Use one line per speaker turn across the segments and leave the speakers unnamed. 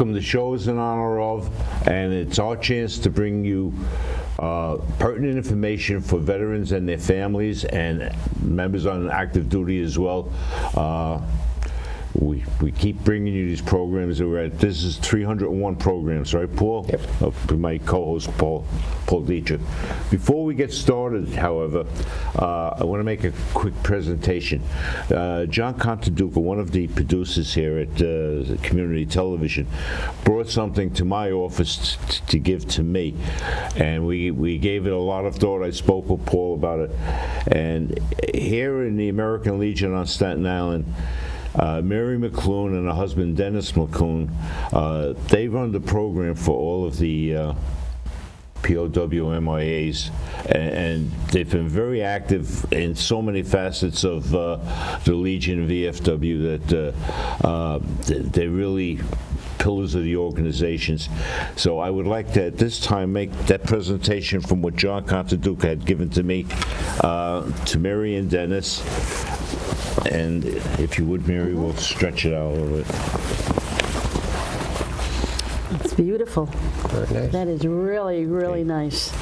welcome. The show is in honor of, and it's our chance to bring you pertinent information for veterans and their families and members on active duty as well. We keep bringing you these programs. This is 301 programs, right, Paul?
Yep.
My co-host, Paul Dietrich. Before we get started, however, I want to make a quick presentation. John Contaduca, one of the producers here at Community Television, brought something to my office to give to me, and we gave it a lot of thought. I spoke with Paul about it, and here in the American Legion on Staten Island, Mary McCloone and her husband Dennis McCloone, they run the program for all of the POW MIAs, and they've been very active in so many facets of the Legion VFW that they're really pillars of the organizations. So I would like to, at this time, make that presentation from what John Contaduca had given to me to Mary and Dennis. And if you would, Mary, we'll stretch it out a little bit.
It's beautiful.
Very nice.
That is really, really nice.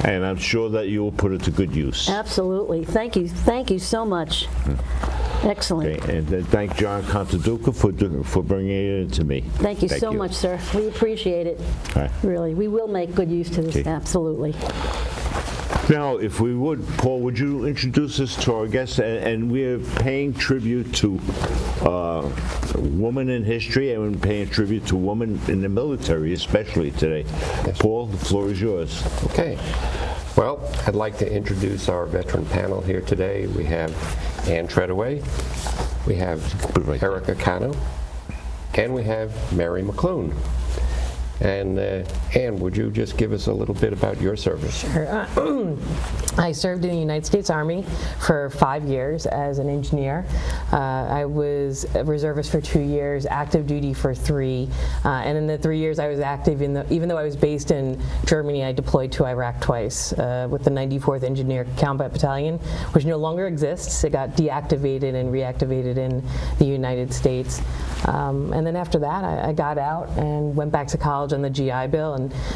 And I'm sure that you will put it to good use.
Absolutely. Thank you so much. Excellent.
Okay. And thank John Contaduca for bringing it in to me.
Thank you so much, sir. We appreciate it.
Right.
Really. We will make good use to this.
Okay.
Absolutely.
Now, if we would, Paul, would you introduce us to our guests? And we're paying tribute to women in history, and we're paying tribute to women in the military, especially today.
Yes.
Paul, the floor is yours.
Okay. Well, I'd like to introduce our veteran panel here today. We have Ann Traway, we have Erica Cano, and we have Mary McCloone. And Ann, would you just give us a little bit about your service?
Sure. I served in the United States Army for 5 years as an engineer. I was a reservist for 2 years, active duty for 3, and in the 3 years I was active, even though I was based in Germany, I deployed to Iraq twice with the 94th Engineer Combat Battalion, which no longer exists. It got deactivated and reactivated in the United States. And then after that, I got out and went back to college on the GI Bill,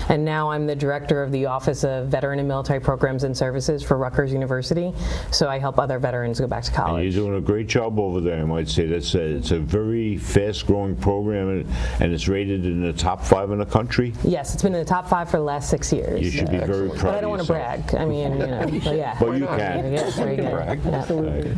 and now I'm the director of the Office of Veteran and Military Programs and Services for Rutgers University. So I help other veterans go back to college.
And you're doing a great job over there, I might say. It's a very fast-growing program, and it's rated in the top 5 in the country.
Yes, it's been in the top 5 for the last 6 years.
You should be very proud.
But I don't want to brag. I mean, but yeah.
Well, you can.
Yes, very good.
brag.
Yeah.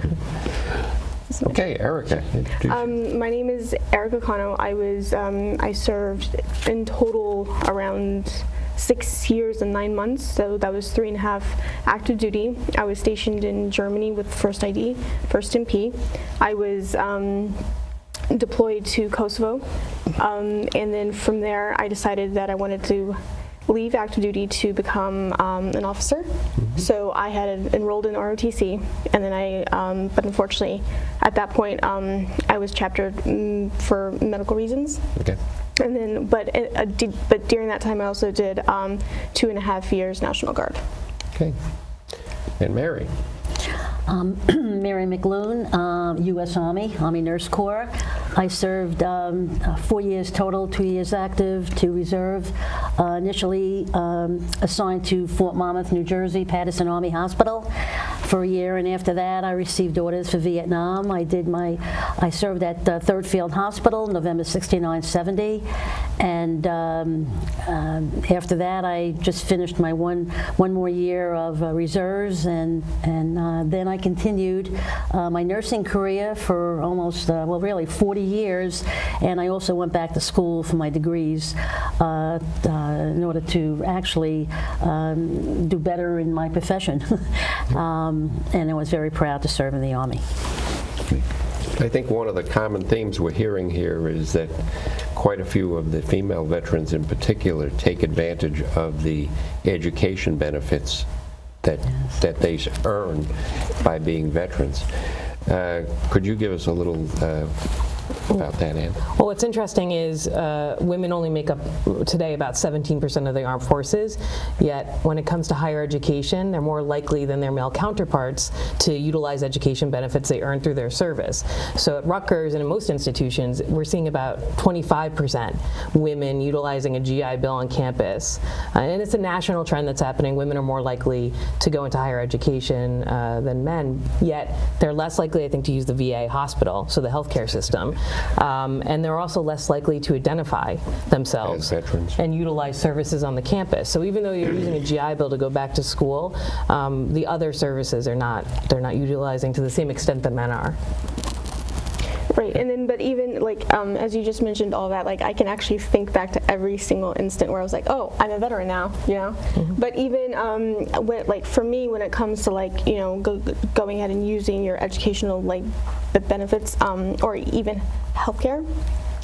Okay, Erica.
My name is Erica Cano. I served in total around 6 years and 9 months, so that was 3.5 active duty. I was stationed in Germany with First ID, First MP. I was deployed to Kosovo, and then from there I decided that I wanted to leave active duty to become an officer. So I had enrolled in ROTC, and then but unfortunately at that point I was chaptered for medical reasons.
Okay.
And then, but during that time I also did 2.5 years National Guard.
Okay. And Mary.
Mary McCloone, U.S. Army Nurse Corps. I served 4 years total, 2 years active, 2 reserve. Initially assigned to Fort Monmouth, New Jersey, Patterson Army Hospital for a year, and after that I received orders for Vietnam. I served at 3rd Field Hospital, November 69-70, and after that I just finished my one more year of reserves, and then I continued my nursing career for almost, really 40 years, and I also went back to school for my degrees in order to actually do better in my profession. And I was very proud to serve in the Army.
I think one of the common themes we're hearing here is that quite a few of the female veterans in particular take advantage of the education benefits that they earn by being veterans. Could you give us a little about that, Ann.
Well, what's interesting is women only make up today about 17% of the armed forces, yet when it comes to higher education, they're more likely than their male counterparts to utilize education benefits they earn through their service. So at Rutgers and in most institutions, we're seeing about 25% women utilizing a GI Bill on campus. And it's a national trend that's happening. Women are more likely to go into higher education than men, yet they're less likely, I think, to use the VA hospital, so the healthcare system. And they're also less likely to identify themselves
As veterans.
and utilize services on the campus. So even though you're using a GI Bill to go back to school, the other services they're not utilizing to the same extent that men are.
Right, and then, but even like, as you just mentioned all that, like I can actually think back to every single instant where I was like, oh, I'm a veteran now, you know? But even, when, like for me, when it comes to like, you know, going ahead and using your educational like benefits, or even healthcare,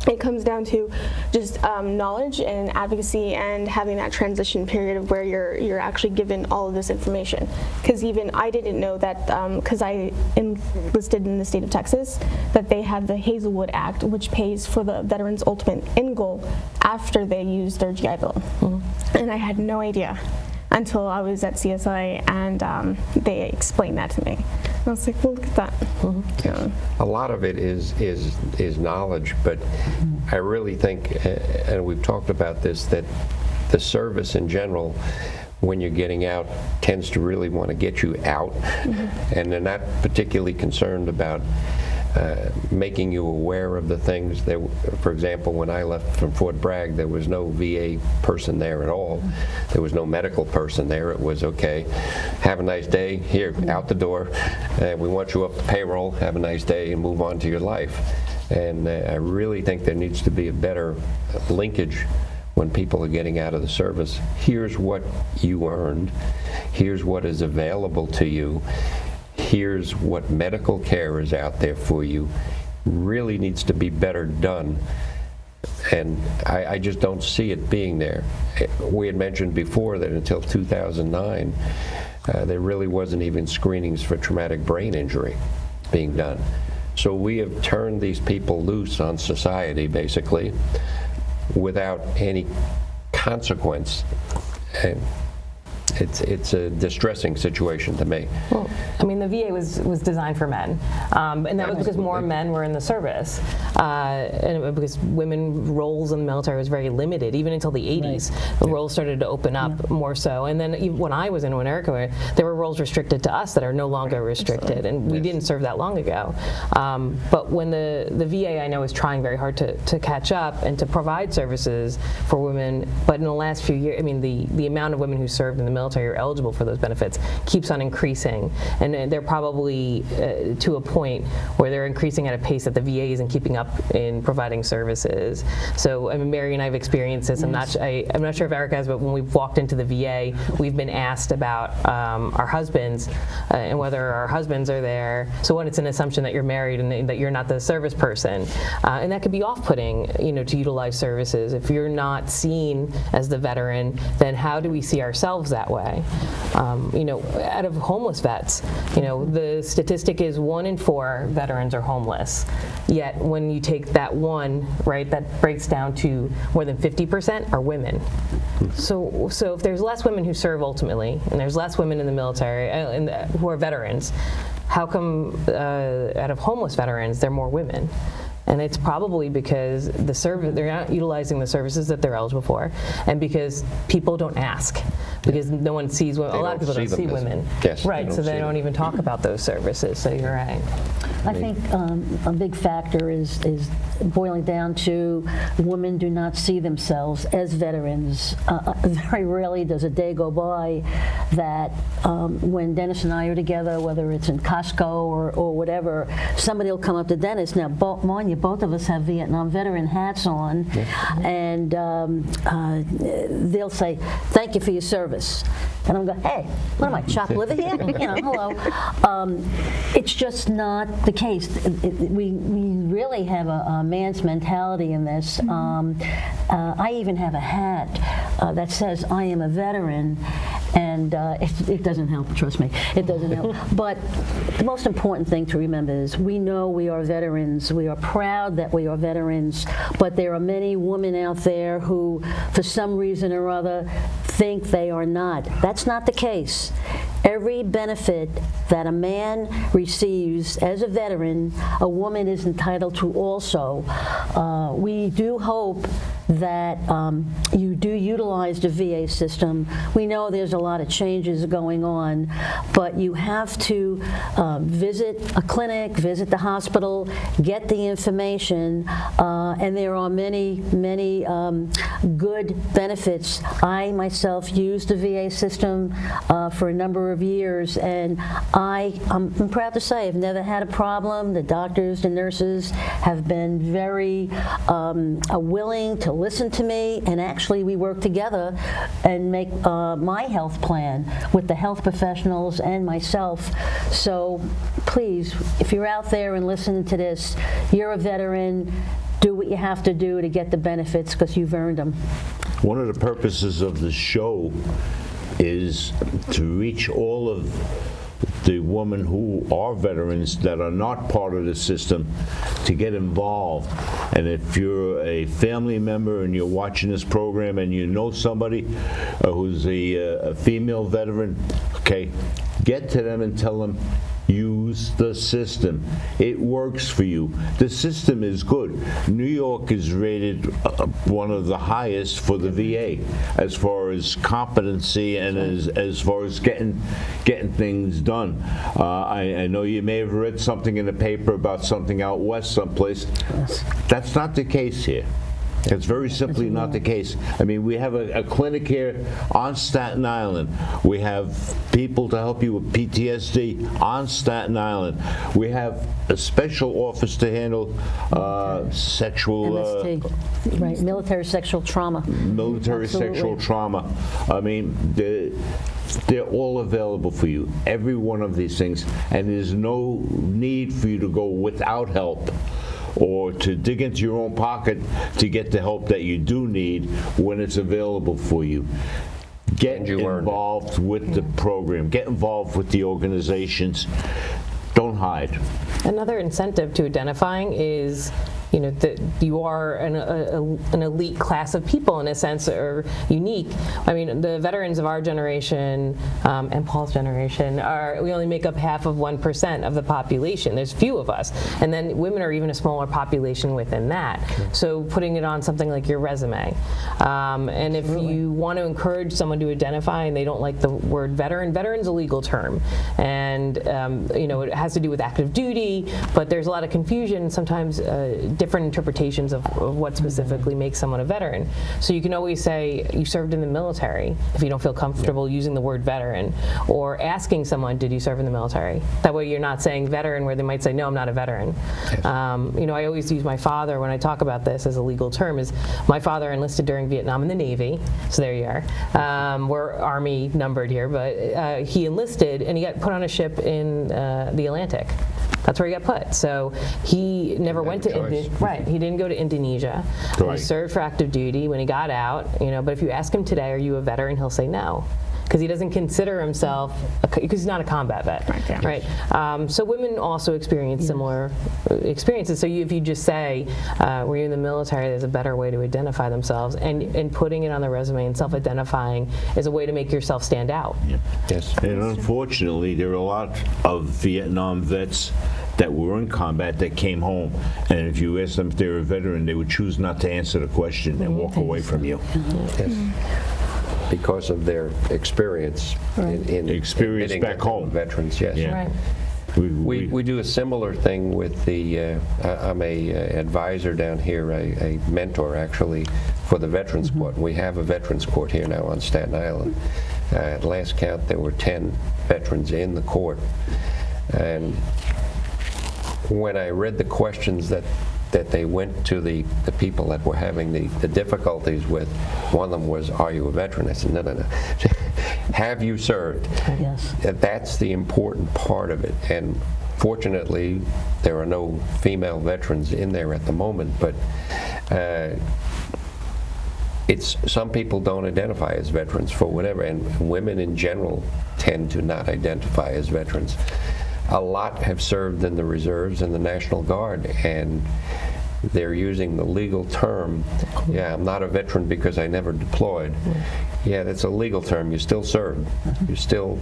it comes down to just knowledge and advocacy and having that transition period of where you're actually given all of this information. Because even I didn't know that, because I enlisted in the state of Texas, that they have the Hazelwood Act, which pays for the veterans' ultimate end goal after they use their GI Bill. And I had no idea until I was at CSI and they explained that to me. I was like, well, look at that. Yeah.
A lot of it is knowledge, but I really think, and we've talked about this, that the service in general, when you're getting out, tends to really want to get you out, and they're not particularly concerned about making you aware of the things that, for example, when I left from Fort Bragg, there was no VA person there at all. There was no medical person there. It was, okay, have a nice day, here, out the door. We want you up the payroll, have a nice day, and move on to your life. And I really think there needs to be a better linkage when people are getting out of the service. Here's what you earned. Here's what is available to you. Here's what medical care is out there for you. Really needs to be better done. And I just don't see it being there. We had mentioned before that until 2009, there really wasn't even screenings for traumatic brain injury being done. So we have turned these people loose on society, basically, without any consequence. And it's a distressing situation to me.
Well, I mean, the VA was designed for men, and that was because more men were in the service, and because women roles in the military was very limited, even until the 80s. The roles started to open up more so, and then even when I was in, when Erica went, there were roles restricted to us that are no longer restricted, and we didn't serve that long ago. But when the VA, I know, is trying very hard to catch up and to provide services for women, but in the last few years, I mean, the amount of women who served in the military are eligible for those benefits keeps on increasing, and they're probably to a point where they're increasing at a pace that the VA isn't keeping up in providing services. So I mean, Mary and I have experienced this. I'm not sure if Erica has, but when we've walked into the VA, we've been asked about our husbands and whether our husbands are there. So when it's an assumption that you're married and that you're not the service person, and that could be off-putting, you know, to utilize services. If you're not seen as the veteran, then how do we see ourselves that way? You know, out of homeless vets, you know, the statistic is 1 in 4 veterans are homeless. Yet when you take that one, right, that breaks down to more than 50% are women. So if there's less women who serve ultimately, and there's less women in the military who are veterans, how come out of homeless veterans there are more women? And it's probably because they're not utilizing the services that they're eligible for, and because people don't ask, because no one sees women. A lot of people don't see women.
Yes,
right, so they don't even talk about those services, so you're right.
I think a big factor is boiling down to women do not see themselves as veterans. Very rarely does a day go by that when Dennis and I are together, whether it's in Costco or whatever, somebody will come up to Dennis. Now, both of us have Vietnam veteran hats on, and they'll say, "Thank you for your service." And I'm going, "Hey, what am I, chopped liver here?" You know, hello. It's just not the case. We really have a man's mentality in this. I even have a hat that says I am a veteran, and it doesn't help, trust me, it doesn't help. But the most important thing to remember is we know we are veterans. We are proud that we are veterans, but there are many women out there who, for some reason or other, think they are not. That's not the case. Every benefit that a man receives as a veteran, a woman is entitled to also. We do hope that you do utilize the VA system. We know there's a lot of changes going on, but you have to visit a clinic, visit the hospital, get the information, and there are many, many good benefits. I myself used the VA system for a number of years, and I'm proud to say I've never had a problem. The doctors, the nurses have been very willing to listen to me, and actually we work together and make my health plan with the health professionals and myself. So please, if you're out there and listening to this, you're a veteran, do what you have to do to get the benefits because you've earned them.
One of the purposes of the show is to reach all of the women who are veterans that are not part of the system to get involved. And if you're a family member and you're watching this program and you know somebody who's a female veteran, okay, get to them and tell them, use the system. It works for you. The system is good. New York is rated one of the highest for the VA as far as competency and as far as getting things done. I know you may have read something in the paper about something out west someplace. That's not the case here. It's very simply not the case. I mean, we have a clinic here on Staten Island. We have people to help you with PTSD on Staten Island. We have a special office to handle sexual...
MST, right, military sexual trauma.
Military
Absolutely.
sexual trauma. I mean, they're all available for you, every one of these things, and there's no need for you to go without help or to dig into your own pocket to get the help that you do need when it's available for you. Get involved with the program. Get involved with the organizations. Don't hide.
Another incentive to identifying is, you know, that you are an elite class of people in a sense, or unique. I mean, the veterans of our generation and Paul's generation we only make up half of 1% of the population. There's few of us, and then women are even a smaller population within that. So putting it on something like your resume, and if you want to encourage someone to identify and they don't like the word veteran, veteran's a legal term, and you know, it has to do with active duty, but there's a lot of confusion sometimes. Different interpretations of what specifically makes someone a veteran. So you can always say you served in the military if you don't feel comfortable using the word veteran, or asking someone, did you serve in the military? That way you're not saying veteran where they might say, no, I'm not a veteran. You know, I always use my father when I talk about this as a legal term. Is my father enlisted during Vietnam in the Navy, so there you are. We're Army numbered here, but he enlisted and he got put on a ship in the Atlantic. That's where he got put. So he never went to Indonesia. Right. He didn't go to Indonesia.
Right.
He served for active duty when he got out. You know, but if you ask him today, are you a veteran? He'll say no, because he doesn't consider himself, because he's not a combat vet.
Right, yeah.
Right. So women also experience similar experiences. So if you just say, were you in the military, there's a better way to identify themselves, and putting it on the resume and self-identifying is a way to make yourself stand out.
Yeah. Yes. And unfortunately, there are a lot of Vietnam vets that were in combat that came home, and if you asked them if they were a veteran, they would choose not to answer the question and walk away from you.
Yes. Because of their experience in
Experience
admitting
back
that they were
home.
veterans, yes.
Yeah.
Right.
We do a similar thing with the, I'm a advisor down here, a mentor actually, for the Veterans Court. We have a Veterans Court here now on Staten Island. At last count, there were 10 veterans in the court. And when I read the questions that they went to the people that were having the difficulties with, one of them was, are you a veteran? I said, no. Have you served?
Yes.
That's the important part of it. And fortunately, there are no female veterans in there at the moment, but it's some people don't identify as veterans for whatever, and women in general tend to not identify as veterans. A lot have served in the reserves and the National Guard, and they're using the legal term, yeah, I'm not a veteran because I never deployed. Yeah, that's a legal term. You still served. You still,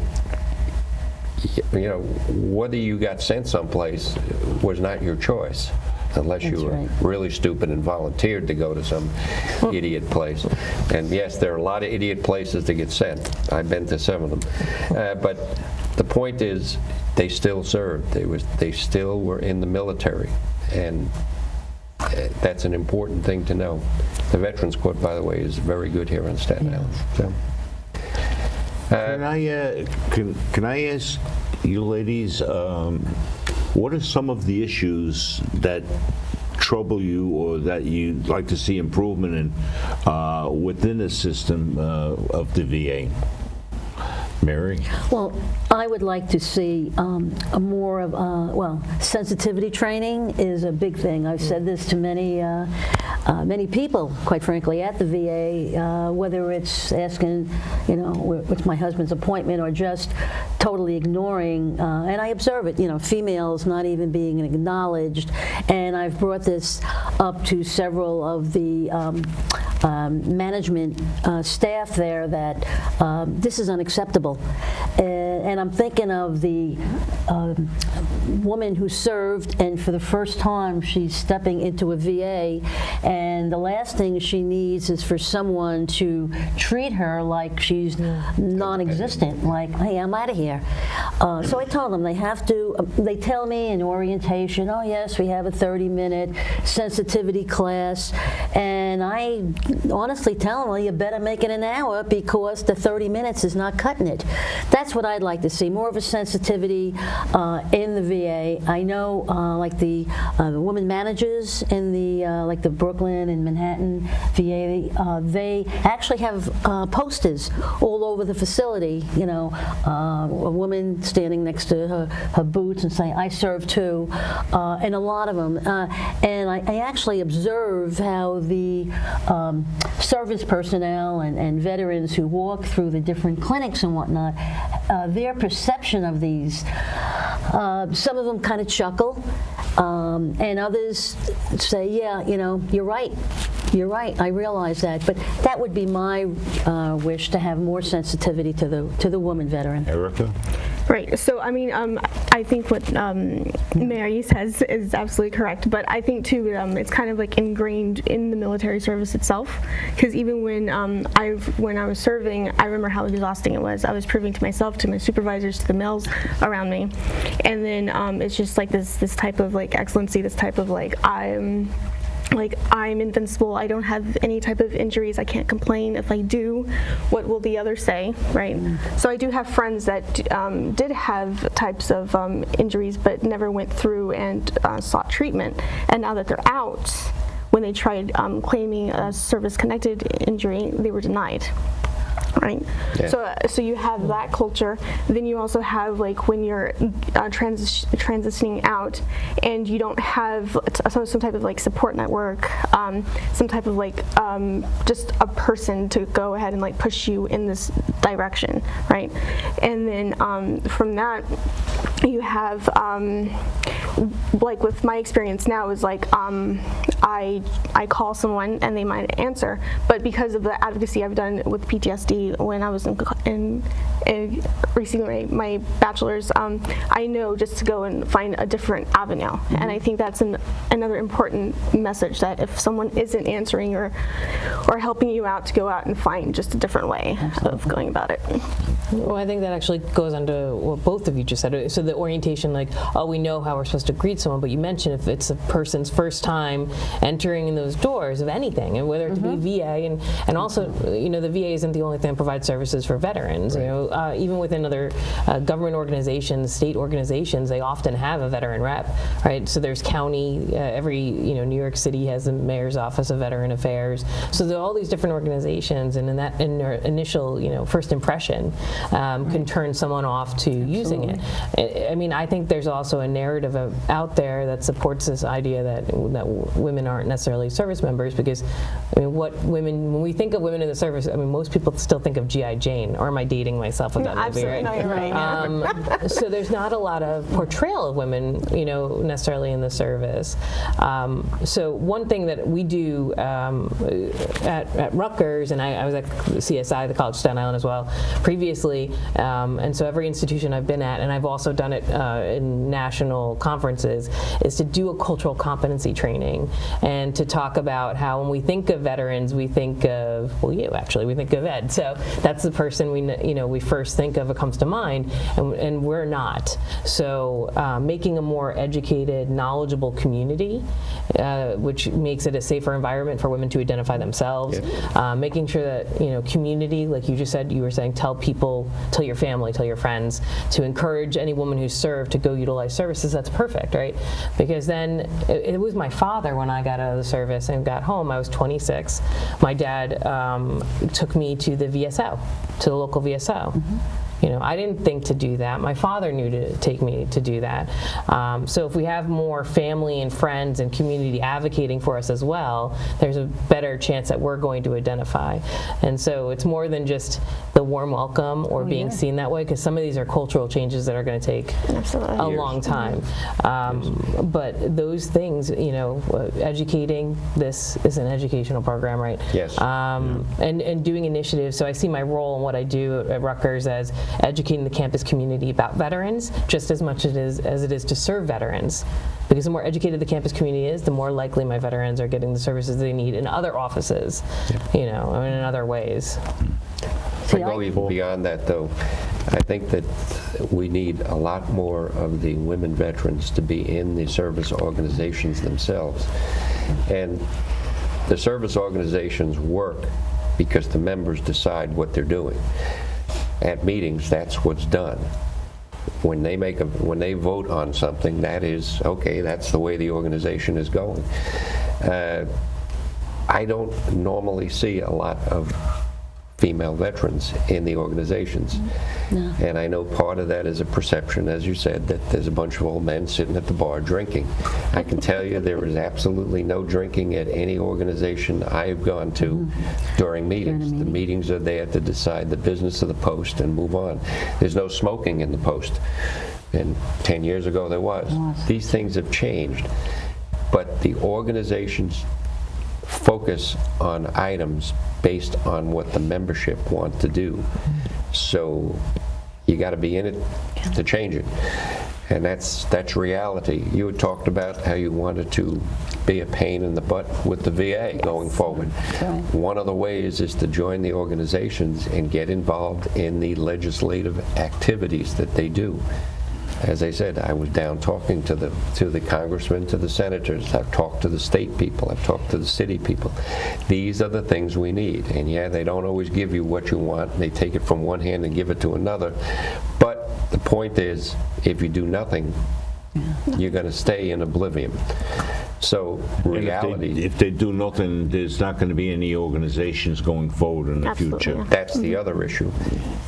you know, whether you got sent someplace was not your choice, unless you were really stupid and volunteered to go to some idiot place. And yes, there are a lot of idiot places to get sent. I've been to some of them. But the point is, they still served. They still were in the military. And that's an important thing to know. The Veterans Court, by the way, is very good here in Staten Island. So.
Can I ask you ladies, what are some of the issues that trouble you or that you'd like to see improvement in within the system of the VA? Mary?
Well, I would like to see a more of, well, sensitivity training is a big thing. I've said this to many people, quite frankly, at the VA, whether it's asking, you know, what's my husband's appointment, or just totally ignoring, and I observe it, you know, females not even being acknowledged. And I've brought this up to several of the management staff there that this is unacceptable. And I'm thinking of the woman who served, and for the first time she's stepping into a VA, and the last thing she needs is for someone to treat her like she's non-existent, like, hey, I'm out of here. So I told them they have to, they tell me in orientation, oh yes, we have a 30-minute sensitivity class, and I honestly tell them, well, you better make it an hour, because the 30 minutes is not cutting it. That's what I'd like to see, more of a sensitivity in the VA. I know like the women managers in the like the Brooklyn and Manhattan VA, they actually have posters all over the facility, you know, a woman standing next to her boots and saying, I serve too, and a lot of them. And I actually observe how the service personnel and veterans who walk through the different clinics and whatnot, their perception of these, some of them kind of chuckle, and others say, yeah, you know, you're right, I realize that. But that would be my wish, to have more sensitivity to the woman veteran.
Erica?
Right. So, I mean, I think what Mary says is absolutely correct, but I think too it's kind of like ingrained in the military service itself. Because even when I was serving, I remember how exhausting it was. I was proving to myself, to my supervisors, to the males around me, and then it's just like this type of like excellency, this type of like I'm invincible, I don't have any type of injuries, I can't complain. If I do, what will the others say, right? So I do have friends that did have types of injuries but never went through and sought treatment, and now that they're out, when they tried claiming a service-connected injury, they were denied. Right. Yeah. So you have that culture. Then you also have like when you're transitioning out, and you don't have some type of like support network, some type of like just a person to go ahead and like push you in this direction, right? And then from that, you have like with my experience now is like I call someone and they might answer, but because of the advocacy I've done with PTSD when I was in receiving my bachelor's, I know just to go and find a different avenue. And I think that's another important message, that if someone isn't answering or helping you out, to go out and find just a different way of going about it.
Well, I think that actually goes on to what both of you just said. So the orientation, like, oh, we know how we're supposed to greet someone, but you mentioned if it's a person's first time entering in those doors of anything, and whether it be VA, and also, you know, the VA isn't the only thing that provides services for veterans. Right. You know, even within other government organizations, state organizations, they often have a veteran rep, right? So there's county, every, you know, New York City has the mayor's office of veteran affairs. So there are all these different organizations, and in their initial, you know, first impression, can turn someone off to using it. I mean, I think there's also a narrative out there that supports this idea that women aren't necessarily service members, because I mean, when we think of women in the service, I mean, most people still think of G.I. Jane, or am I dating myself with that movie,
Absolutely,
right?
no, you're right.
So there's not a lot of portrayal of women, necessarily in the service. So one thing that we do at Rutgers, and I was at CSI, the College of Staten Island as well, previously, and so every institution I've been at, and I've also done it in national conferences, is to do a cultural competency training and to talk about how when we think of veterans, we think of, well, you actually, we think of Ed. So that's the person we first think of, it comes to mind, and we're not. So making a more educated, knowledgeable community, which makes it a safer environment for women to identify themselves, making sure that, community, like you just said, you were saying, tell people, tell your family, tell your friends, to encourage any woman who's served to go utilize services. That's perfect, right? Because then it was my father when I got out of the service and got home. I was 26. My dad took me to the VSO, to the local VSO. I didn't think to do that. My father knew to take me to do that. So if we have more family and friends and community advocating for us as well, there's a better chance that we're going to identify. And so it's more than just the warm welcome or being seen that way, because some of these are cultural changes that are going to take a long time. But those things, educating, this is an educational program, right?
Yes.
And doing initiatives. So I see my role in what I do at Rutgers as educating the campus community about veterans just as much as it is to serve veterans. Because the more educated the campus community is, the more likely my veterans are getting the services they need in other offices, in other ways.
To go even beyond that, though, I think that we need a lot more of the women veterans to be in the service organizations themselves. And the service organizations work because the members decide what they're doing. At meetings, that's what's done. When they vote on something, that is, okay, that's the way the organization is going. I don't normally see a lot of female veterans in the organizations. No. And I know part of that is a perception, as you said, that there's a bunch of old men sitting at the bar drinking. I can tell you there is absolutely no drinking at any organization I've gone to during meetings. The meetings are there to decide the business of the post and move on. There's no smoking in the post. And 10 years ago there was. These things have changed. But the organizations focus on items based on what the membership want to do. So you got to be in it to change it. And that's reality. You had talked about how you wanted to be a pain in the butt with the VA going forward. Right. One of the ways is to join the organizations and get involved in the legislative activities that they do. As I said, I was down talking to the congressmen, to the senators. I've talked to the state people. I've talked to the city people. These are the things we need. And yeah, they don't always give you what you want. They take it from one hand and give it to another. But the point is, if you do nothing, you're going to stay in oblivion. So reality.
If they do nothing, there's not going to be any organizations going forward in the future.
That's the other issue.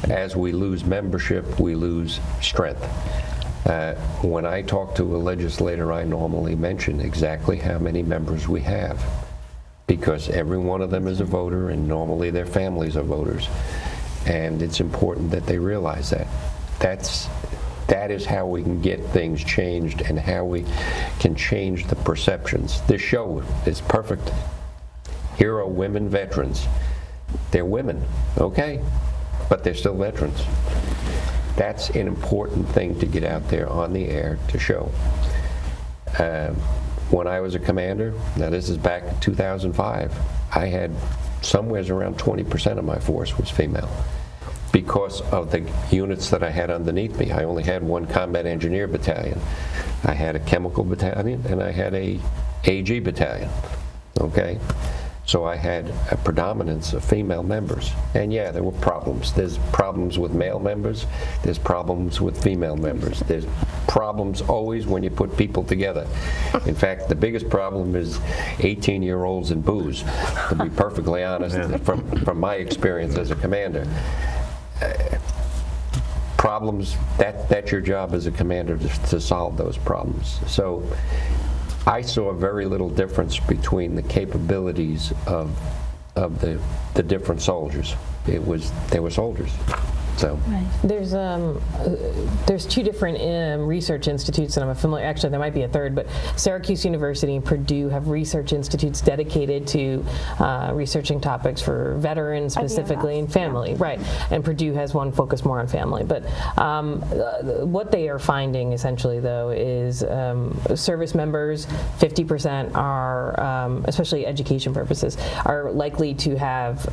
As we lose membership, we lose strength. When I talk to a legislator, I normally mention exactly how many members we have, because every one of them is a voter, and normally their families are voters. And it's important that they realize that. That is how we can get things changed and how we can change the perceptions. This show is perfect. Here are women veterans. They're women, okay, but they're still veterans. That's an important thing to get out there on the air to show. When I was a commander, now this is back in 2005, I had somewhere around 20% of my force was female, because of the units that I had underneath me. I only had one combat engineer battalion. I had a chemical battalion, and I had a AG battalion, okay? So I had a predominance of female members. And yeah, there were problems. There's problems with male members. There's problems with female members. There's problems always when you put people together. In fact, the biggest problem is 18-year-olds and booze, to be perfectly honest, from my experience as a commander. problems, that's your job as a commander to solve those problems. So I saw very little difference between the capabilities of the different soldiers. They were soldiers. So
There's two different research institutes that I'm familiar. Actually, there might be a third, but Syracuse University and Purdue have research institutes dedicated to researching topics for veterans specifically and family. Right, and Purdue has one focused more on family. But what they are finding essentially, though, is service members, 50% are, especially education purposes, are likely to have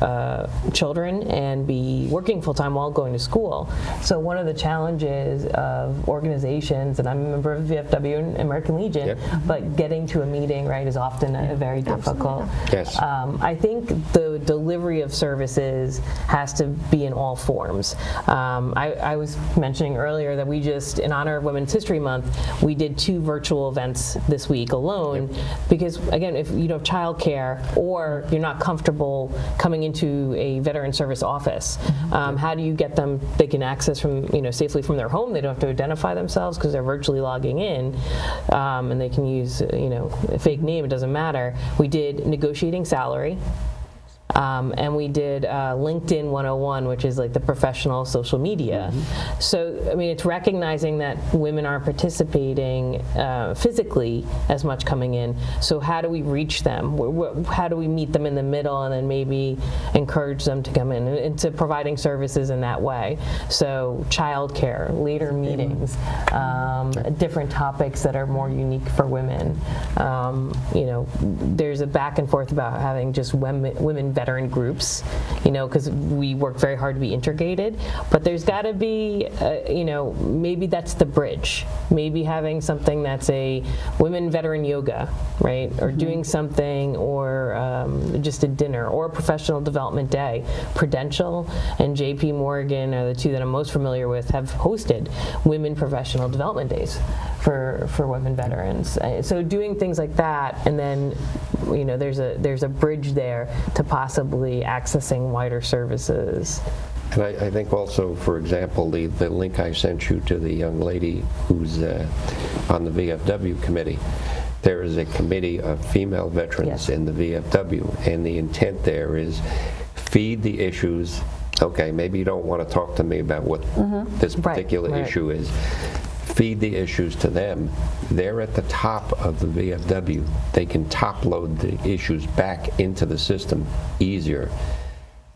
children and be working full time while going to school. So one of the challenges of organizations, and I'm a member of VFW and American Legion,
Yep.
but getting to a meeting, right, is often a very difficult.
Yes.
I think the delivery of services has to be in all forms. I was mentioning earlier that we just, in honor of Women's History Month, we did 2 virtual events this week alone, because again, if you don't have childcare or you're not comfortable coming into a veteran service office, how do you get them? They can access from safely from their home. They don't have to identify themselves because they're virtually logging in, and they can use a fake name. It doesn't matter. We did negotiating salary. And we did LinkedIn 101, which is like the professional social media. So, I mean, it's recognizing that women aren't participating physically as much coming in. So how do we reach them? How do we meet them in the middle and then maybe encourage them to come in into providing services in that way? So childcare, later meetings, different topics that are more unique for women. There's a back and forth about having just women veteran groups, because we work very hard to be integrated, but there's got to be, maybe that's the bridge. Maybe having something that's a women veteran yoga, right? Or doing something, or just a dinner, or a professional development day. Prudential and JP Morgan are the 2 that I'm most familiar with, have hosted women professional development days for women veterans. So doing things like that, and then there's a bridge there to possibly accessing wider services.
And I think also, for example, the link I sent you to the young lady who's on the VFW committee. There is a committee of female veterans in the VFW, and the intent there is feed the issues. Okay, maybe you don't want to talk to me about what this particular issue is. Feed the issues to them. They're at the top of the VFW. They can top load the issues back into the system easier.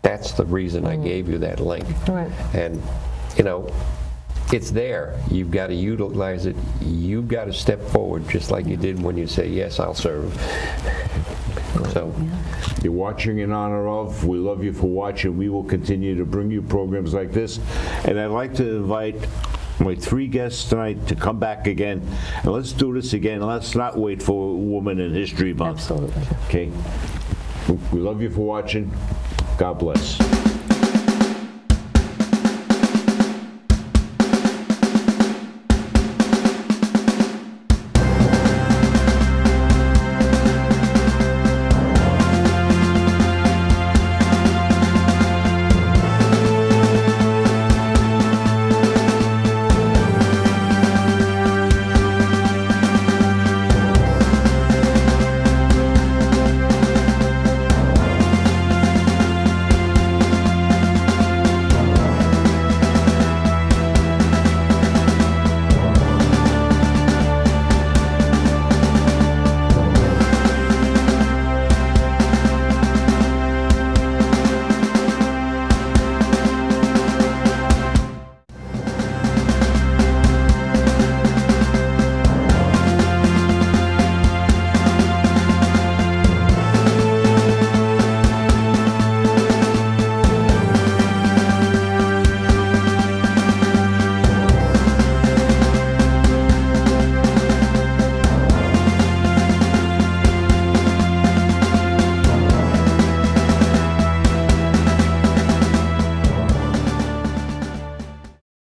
That's the reason I gave you that link.
Right.
And, it's there. You've got to utilize it. You've got to step forward, just like you did when you say, yes, I'll serve. So.
You're watching in honor of. We love you for watching. We will continue to bring you programs like this. And I'd like to invite my 3 guests tonight to come back again, and let's do this again. Let's not wait for Women in History Month.
Absolutely.
Okay? We love you for watching. God bless.